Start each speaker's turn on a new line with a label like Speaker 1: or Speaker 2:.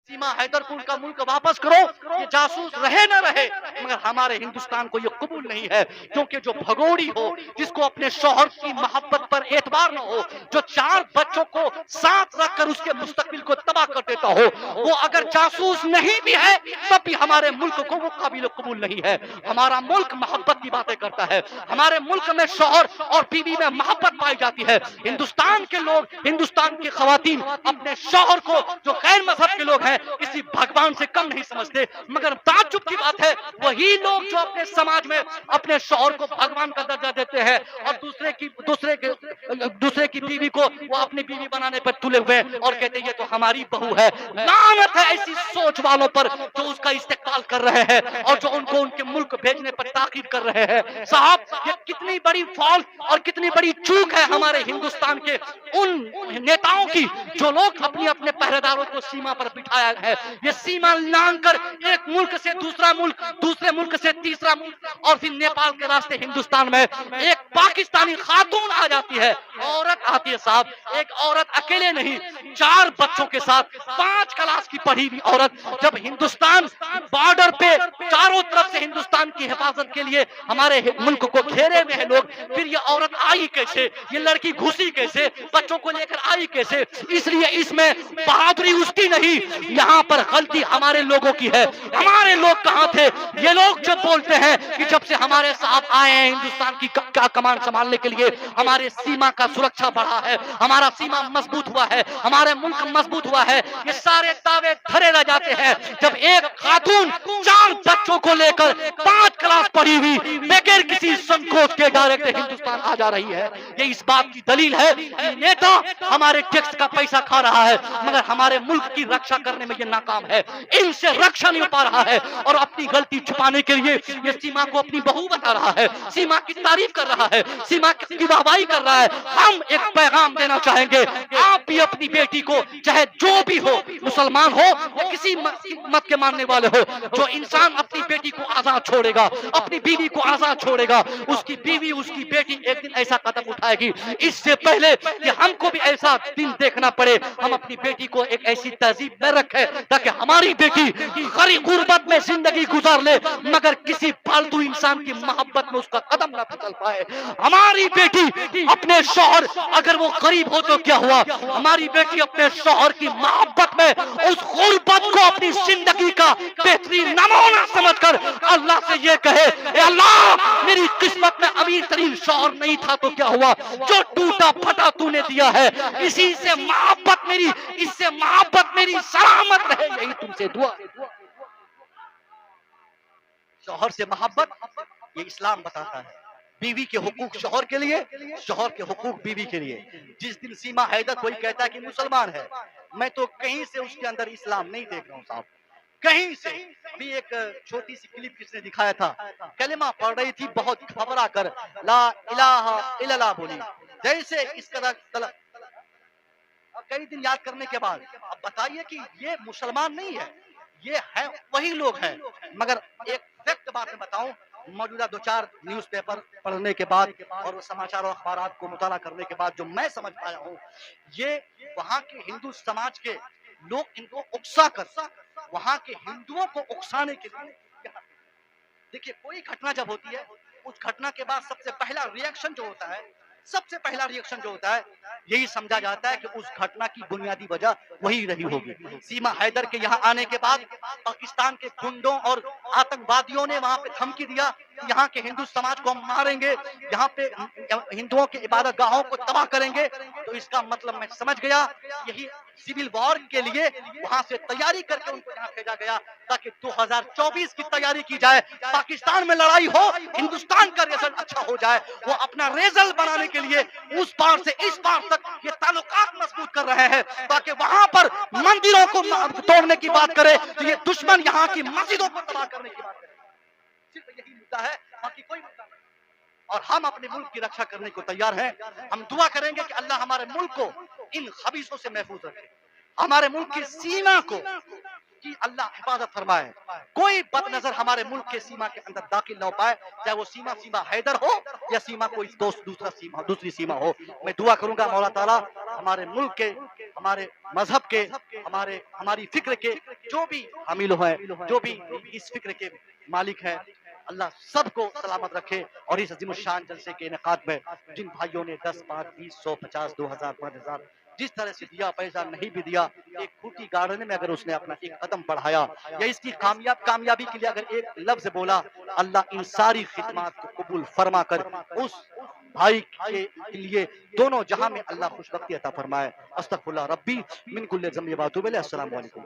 Speaker 1: सीमा हैदरपुर का मुल्क वापस करो, ये जासूस रहे न रहे, मगर हमारे हिंदुस्तान को ये कबूल नहीं है। क्योंकि जो भगोड़ी हो, जिसको अपने शौहर की मोहब्बत पर एतबार न हो, जो 4 बच्चों को साथ रखकर उसके मुस्तकबिल को तबाह कर देता हो, वो अगर जासूस नहीं भी है तब भी हमारे मुल्क को वो काबिल कबूल नहीं है। हमारा मुल्क मोहब्बत की बातें करता है, हमारे मुल्क में शौहर और बीवी में मोहब्बत पाई जाती है। हिंदुस्तान के लोग, हिंदुस्तान की खवातीन अपने शौहर को, जो गैर मजहब के लोग हैं, किसी भगवान से कम नहीं समझते। मगर ताज्जुब की बात है, वही लोग जो अपने समाज में अपने शौहर को भगवान का दर्जा देते हैं और दूसरे की बीवी को वो अपनी बीवी बनाने पर तुले हुए और कहते हैं ये तो हमारी बहू है। लानत है ऐसी सोच वालों पर जो उसका इस्तेमाल कर रहे हैं और जो उनको उनके मुल्क भेजने पर ताकीद कर रहे हैं। साहब, ये कितनी बड़ी फॉल्ट और कितनी बड़ी चूक है हमारे हिंदुस्तान के उन नेताओं की, जो लोग अपने अपने पहरेदारों को सीमा पर बिठाया है। ये सीमा लांघकर एक मुल्क से दूसरा मुल्क, दूसरे मुल्क से तीसरा मुल्क और फिर नेपाल के रास्ते हिंदुस्तान में एक पाकिस्तानी खातून आ जाती है, औरत आती है। साहब, एक औरत अकेले नहीं, 4 बच्चों के साथ, 5 क्लास की पढ़ी हुई औरत, जब हिंदुस्तान बॉर्डर पे चारों तरफ से हिंदुस्तान की हिफाजत के लिए हमारे मुल्क को घेरे में है लोग, फिर ये औरत आई कैसे, ये लड़की घुसी कैसे, बच्चों को लेकर आई कैसे? इसलिए इसमें बहादुरी उसकी नहीं, यहाँ पर गलती हमारे लोगों की है। हमारे लोग कहाँ थे? ये लोग जो बोलते हैं कि जब से हमारे साहब आए हैं हिंदुस्तान की क्या कमान संभालने के लिए, हमारे सीमा का सुरक्षा बढ़ा है, हमारा सीमा मजबूत हुआ है, हमारे मुल्क मजबूत हुआ है, ये सारे दावे धरे रह जाते हैं। जब एक खातून 4 बच्चों को लेकर 5 क्लास पढ़ी हुई बगैर किसी संकोच के डायरेक्ट हिंदुस्तान आ जा रही है, ये इस बात की दलील है कि नेता हमारे टैक्स का पैसा खा रहा है मगर हमारे मुल्क की रक्षा करने में ये नाकाम है, इनसे रक्षा नहीं पा रहा है और अपनी गलती छुपाने के लिए ये सीमा को अपनी बहू बता रहा है, सीमा की तारीफ कर रहा है, सीमा की वाहवाही कर रहा है। हम एक पैगाम देना चाहेंगे, आप भी अपनी बेटी को, चाहे जो भी हो, मुसलमान हो या किसी मत के मानने वाले हो, जो इंसान अपनी बेटी को आजाद छोड़ेगा, अपनी बीवी को आजाद छोड़ेगा, उसकी बीवी, उसकी बेटी एक दिन ऐसा कदम उठाएगी। इससे पहले कि हमको भी ऐसा दिन देखना पड़े, हम अपनी बेटी को एक ऐसी तहजीब में रखें ताकि हमारी बेटी गरीब गुर्बत में जिंदगी गुजार ले मगर किसी फालतू इंसान की मोहब्बत में उसका कदम ना फिसल पाए। हमारी बेटी अपने शौहर, अगर वो गरीब हो तो क्या हुआ, हमारी बेटी अपने शौहर की मोहब्बत में उस गुर्बत को अपनी जिंदगी का बेहतरीन नमूना समझकर अल्लाह से ये कहे, ए अल्लाह, मेरी किस्मत में अमीर तरीन शौहर नहीं था तो क्या हुआ, जो टूटा फटा तूने दिया है, इसी से मोहब्बत मेरी, इससे मोहब्बत मेरी सलामत रहे, यही तुमसे दुआ। शौहर से मोहब्बत ये इस्लाम बताता है। बीवी के हुकूक शौहर के लिए, शौहर के हुकूक बीवी के लिए। जिस दिन सीमा हैदर कोई कहता है कि मुसलमान है, मैं तो कहीं से उसके अंदर इस्लाम नहीं देख रहा हूँ साहब, कहीं से। अभी एक छोटी सी क्लिप किसने दिखाया था, कलिमा पढ़ रही थी, बहुत घबरा कर ला इलाहा इल्लल्लाह बोली, जैसे इस कदर कई दिन याद करने के बाद अब बताइए कि ये मुसलमान नहीं है, ये है वही लोग हैं। मगर एक फैक्ट बात मैं बताऊं, मौजूदा 2-4 न्यूज़पेपर पढ़ने के बाद और वो समाचार और अखबार को मुताला करने के बाद जो मैं समझ पाया हूँ, ये वहाँ के हिंदू समाज के लोग इनको उकसा कर वहाँ के हिंदुओं को उकसाने के लिए, देखिए कोई घटना जब होती है, उस घटना के बाद सबसे पहला रिएक्शन जो होता है, सबसे पहला रिएक्शन जो होता है, यही समझा जाता है कि उस घटना की बुनियादी वजह वही रही होगी। सीमा हैदर के यहाँ आने के बाद पाकिस्तान के गुंडों और आतंकवादियों ने वहां पे धमकी दिया कि यहाँ के हिंदू समाज को हम मारेंगे, यहाँ पे हिंदुओं के इबादत गाहों को तबाह करेंगे। तो इसका मतलब मैं समझ गया, यही सिविल वॉर के लिए वहां से तैयारी करके उनको यहाँ भेजा गया ताकि 2024 की तैयारी की जाए, पाकिस्तान में लड़ाई हो, हिंदुस्तान का रिजल्ट अच्छा हो जाए। वो अपना रिजल्ट बनाने के लिए उस पार से इस पार तक ये ताल्लुकात मजबूत कर रहे हैं ताकि वहां पर मंदिरों को तोड़ने की बात करे तो ये दुश्मन यहाँ की मस्जिदों को तबाह करने की बात करे। सिर्फ यही मुद्दा है, बाकी कोई मुद्दा नहीं। और हम अपने मुल्क की रक्षा करने को तैयार हैं। हम दुआ करेंगे कि अल्लाह हमारे मुल्क को इन खबीसों से महफूज रखे, हमारे मुल्क की सीमा को कि अल्लाह हिफाजत फरमाए, कोई बदनजर हमारे मुल्क के सीमा के अंदर दाखिल ना हो पाए, चाहे वो सीमा हैदर हो या सीमा कोई दूसरी सीमा हो। मैं दुआ करूंगा मौला ताला ہمارے ملک کے، ہمارے مذہب کے، ہماری فکر کے جو بھی حامل ہیں، جو بھی اس فکر کے مالک ہیں، اللہ سب کو سلامت رکھے۔ اور اس عظیم الشان جلسے کے انعقاد میں جن بھائیوں نے 10، 5، 20، 100، 50، 2000، 5000 جس طرح سے دیا، پیسہ نہیں بھی دیا، ایک کھوٹی گارڈن میں اگر اس نے اپنا ایک قدم بڑھایا یا اس کی کامیابی کے لیے اگر ایک لفظ بولا، اللہ ان ساری خدمات کو قبول فرما کر اس بھائی کے لیے دونوں جہاں میں اللہ خوشبختی عطا فرمائے۔ استغفر اللہ ربی من کل ذنب و اتوب الیہ۔ السلام علیکم۔